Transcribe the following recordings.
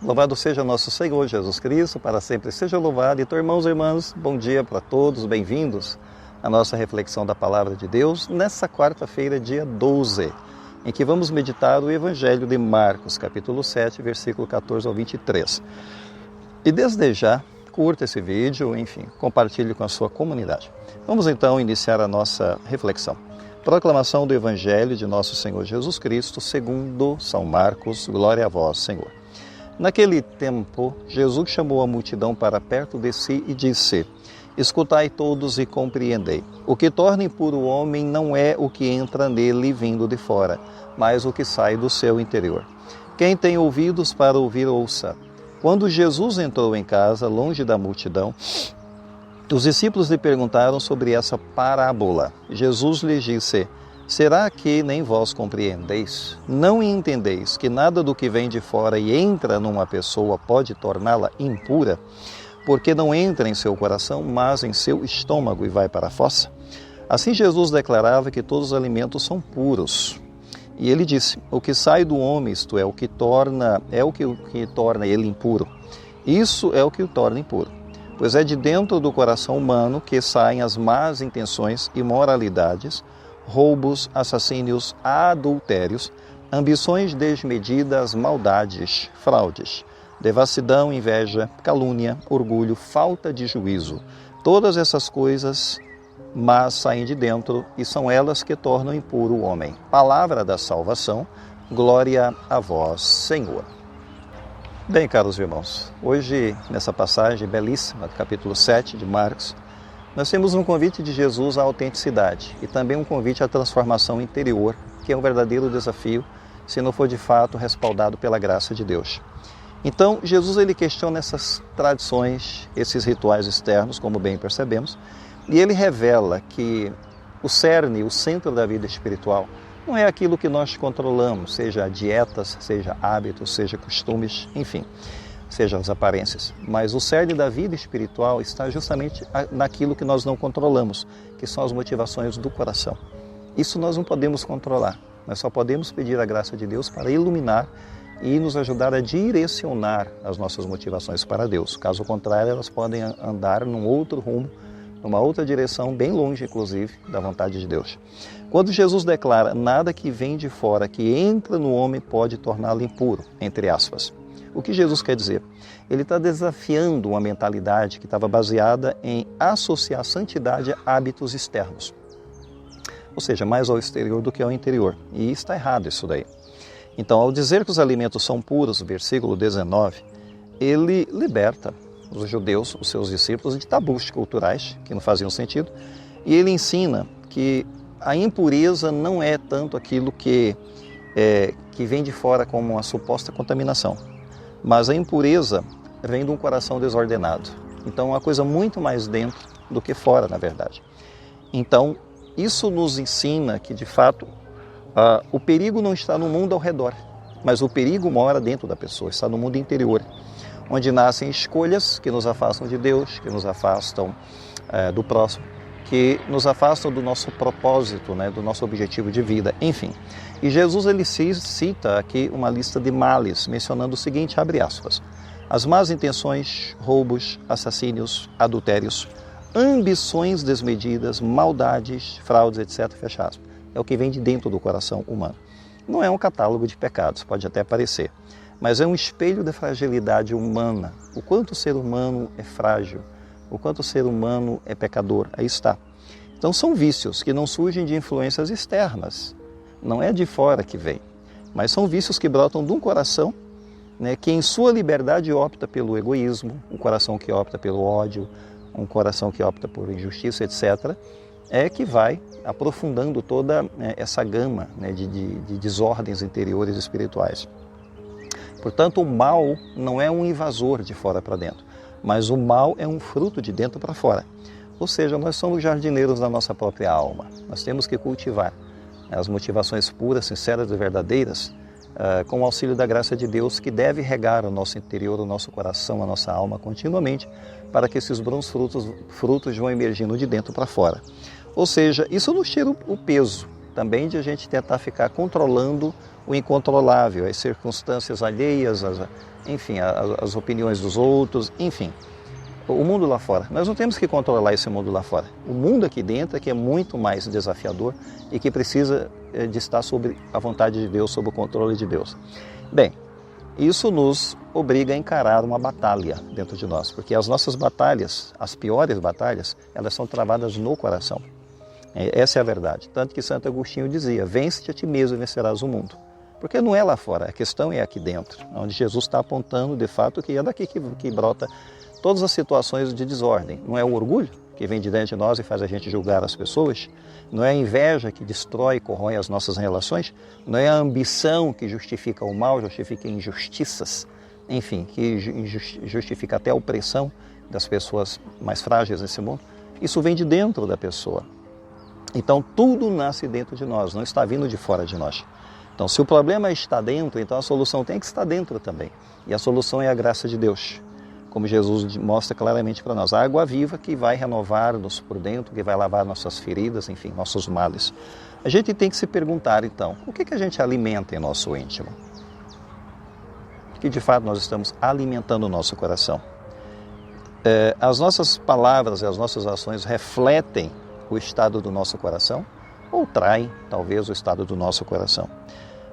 Louvado seja nosso Senhor Jesus Cristo, para sempre seja louvado. Então, irmãos e irmãs, bom dia para todos, bem-vindos à nossa reflexão da Palavra de Deus, nessa quarta-feira, dia 12, em que vamos meditar o Evangelho de Marcos, capítulo 7, versículo 14 ao 23. E desde já, curta esse vídeo, enfim, compartilhe com a sua comunidade. Vamos então iniciar a nossa reflexão. Proclamação do Evangelho de nosso Senhor Jesus Cristo, segundo São Marcos. Glória a vós, Senhor. Naquele tempo, Jesus chamou a multidão para perto de si e disse: Escutai todos e compreendei. O que torna impuro o homem não é o que entra nele vindo de fora, mas o que sai do seu interior. Quem tem ouvidos para ouvir, ouça. Quando Jesus entrou em casa, longe da multidão, os discípulos lhe perguntaram sobre essa parábola. Jesus lhes disse: Será que nem vós compreendeis? Não entendeis que nada do que vem de fora e entra numa pessoa pode torná-la impura? Porque não entra em seu coração, mas em seu estômago e vai para a fossa? Assim Jesus declarava que todos os alimentos são puros. E ele disse: O que sai do homem, isto é, o que torna ele impuro. Isso é o que o torna impuro. Pois é de dentro do coração humano que saem as más intenções, imoralidades, roubos, assassínios, adultérios, ambições desmedidas, maldades, fraudes, devassidão, inveja, calúnia, orgulho, falta de juízo. Todas essas coisas más saem de dentro e são elas que tornam impuro o homem. Palavra da salvação, glória a vós, Senhor. Bem, caros irmãos, hoje nessa passagem belíssima do capítulo 7 de Marcos, nós temos um convite de Jesus à autenticidade e também um convite à transformação interior, que é um verdadeiro desafio, se não for de fato respaldado pela graça de Deus. Então, Jesus ele questiona essas tradições, esses rituais externos, como bem percebemos, e ele revela que o cerne, o centro da vida espiritual, não é aquilo que nós controlamos, seja dietas, seja hábitos, seja costumes, enfim, sejam as aparências, mas o cerne da vida espiritual está justamente naquilo que nós não controlamos, que são as motivações do coração. Isso nós não podemos controlar, nós só podemos pedir a graça de Deus para iluminar e nos ajudar a direcionar as nossas motivações para Deus. Caso contrário, elas podem andar num outro rumo, numa outra direção, bem longe, inclusive, da vontade de Deus. Quando Jesus declara: nada que vem de fora, que entra no homem, pode torná-lo impuro, entre aspas. O que Jesus quer dizer? Ele está desafiando uma mentalidade que estava baseada em associar santidade a hábitos externos. Ou seja, mais ao exterior do que ao interior. E está errado isso daí. Então, ao dizer que os alimentos são puros, versículo 19, ele liberta os judeus, os seus discípulos, de tabus culturais que não faziam sentido. E ele ensina que a impureza não é tanto aquilo que vem de fora como uma suposta contaminação. Mas a impureza vem de um coração desordenado. Então, é uma coisa muito mais dentro do que fora, na verdade. Então, isso nos ensina que, de fato, o perigo não está no mundo ao redor, mas o perigo mora dentro da pessoa, está no mundo interior, onde nascem escolhas que nos afastam de Deus, que nos afastam do próximo, que nos afastam do nosso propósito, do nosso objetivo de vida, enfim. E Jesus ele cita aqui uma lista de males, mencionando o seguinte, abre aspas: as más intenções, roubos, assassínios, adultérios, ambições desmedidas, maldades, fraudes, etc. Fecha aspas. É o que vem de dentro do coração humano. Não é um catálogo de pecados, pode até parecer, mas é um espelho da fragilidade humana. O quanto o ser humano é frágil, o quanto o ser humano é pecador, aí está. Então são vícios que não surgem de influências externas, não é de fora que vem, mas são vícios que brotam de um coração, que em sua liberdade opta pelo egoísmo, um coração que opta pelo ódio, um coração que opta por injustiça, etc., que vai aprofundando toda essa gama de desordens interiores espirituais. Portanto, o mal não é um invasor de fora para dentro, mas o mal é um fruto de dentro para fora. Ou seja, nós somos jardineiros da nossa própria alma. Nós temos que cultivar as motivações puras, sinceras e verdadeiras, com o auxílio da graça de Deus, que deve regar o nosso interior, o nosso coração, a nossa alma continuamente, para que esses bons frutos vão emergindo de dentro para fora. Ou seja, isso nos tira o peso também de a gente tentar ficar controlando o incontrolável, as circunstâncias alheias, enfim, as opiniões dos outros, enfim. O mundo lá fora. Nós não temos que controlar esse mundo lá fora. O mundo aqui dentro é que é muito mais desafiador e que precisa de estar sob a vontade de Deus, sob o controle de Deus. Bem, isso nos obriga a encarar uma batalha dentro de nós, porque as nossas batalhas, as piores batalhas, elas são travadas no coração. Essa é a verdade. Tanto que Santo Agostinho dizia, vence-te a ti mesmo e vencerás o mundo. Porque não é lá fora, a questão é aqui dentro, onde Jesus está apontando de fato que é daqui que brota todas as situações de desordem. Não é o orgulho que vem de dentro de nós e faz a gente julgar as pessoas, não é a inveja que destrói e corrói as nossas relações, não é a ambição que justifica o mal, justifica injustiças, enfim, que justifica até a opressão das pessoas mais frágeis nesse mundo. Isso vem de dentro da pessoa. Então tudo nasce dentro de nós, não está vindo de fora de nós. Então se o problema está dentro, então a solução tem que estar dentro também. E a solução é a graça de Deus. Como Jesus mostra claramente para nós, a água viva que vai renovar-nos por dentro, que vai lavar nossas feridas, enfim, nossos males. A gente tem que se perguntar, então, o que a gente alimenta em nosso íntimo? Que de fato nós estamos alimentando o nosso coração. As nossas palavras e as nossas ações refletem o estado do nosso coração ou traem, talvez, o estado do nosso coração.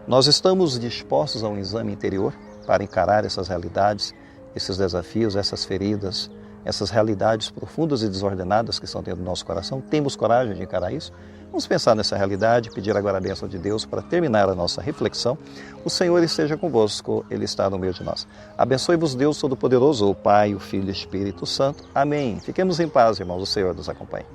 Nós estamos dispostos a um exame interior para encarar essas realidades, esses desafios, essas feridas, essas realidades profundas e desordenadas que estão dentro do nosso coração. Temos coragem de encarar isso? Vamos pensar nessa realidade, pedir agora a bênção de Deus para terminar a nossa reflexão. O Senhor esteja convosco, Ele está no meio de nós. Abençoe-vos Deus Todo-Poderoso, o Pai, o Filho e o Espírito Santo. Amém. Fiquemos em paz, irmãos, o Senhor nos acompanhe.